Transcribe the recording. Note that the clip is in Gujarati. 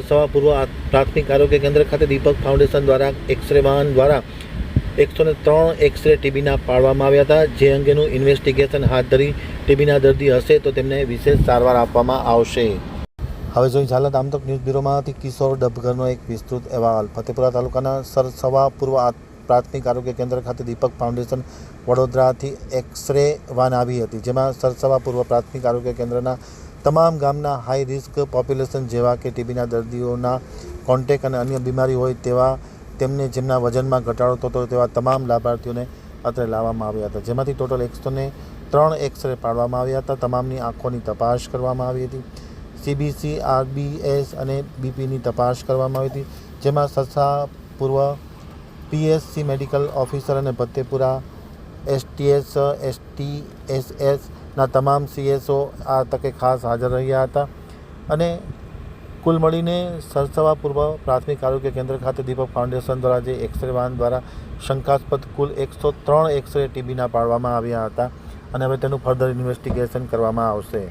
સરસવા પૂર્વ પ્રાથમિક આરોગ્ય કેન્દ્ર ખાતે દીપક ફાઉન્ડેશન દ્વારા એક્સરે વાહન દ્વારા 103 એક્સરે ટીબીના પાડવામાં આવ્યા હતા, જે અંગેનું ઇન્વેસ્ટિગેશન હાથ ધરી ટીબીના દર્દી હશે તો તેમને વિશેષ સારવાર આપવામાં આવશે। હવે જોઈ હાલત આમતક ન્યૂઝ બ્યુરોમાંથી કિશોર ડબગરનો એક વિસ્તૃત અહેવાલ। ફતેપુરા તાલુકાના સરસવા પૂર્વ પ્રાથમિક આરોગ્ય કેન્દ્ર ખાતે દીપક ફાઉન્ડેશન વડોદરાથી એક્સરે વાન આવી હતી, જેમાં સરસવા પૂર્વ પ્રાથમિક આરોગ્ય કેન્દ્રના તમામ ગામના હાઈ રિસ્ક પોપ્યુલેશન જેવા કે ટીબીના દર્દીઓના કોન્ટેક્ટ અને અન્ય બીમારી હોય તેવા તેમને જેમના વજનમાં ઘટાડો થતો તેવા તમામ લાભાર્થીઓને અત્રે લાવવામાં આવ્યા હતા, જેમાંથી ટોટલ 103 એક્સરે પાડવામાં આવ્યા હતા। તમામની આંખોની તપાસ કરવામાં આવી હતી, CBC, RBS અને BPની તપાસ કરવામાં આવી હતી, જેમાં સરસા પૂર્વ PSC મેડિકલ ઓફિસર અને ફતેપુરા STS, STSSના તમામ CSO આ તકે ખાસ હાજર રહ્યા હતા અને કુલ મળીને સરસવા પૂર્વ પ્રાથમિક આરોગ્ય કેન્દ્ર ખાતે દીપક ફાઉન્ડેશન દ્વારા જે એક્સરે વાહન દ્વારા શંકાસ્પદ કુલ 103 એક્સરે ટીબીના પાડવામાં આવ્યા હતા અને હવે તેનું ફર્ધર ઇન્વેસ્ટિગેશન કરવામાં આવશે।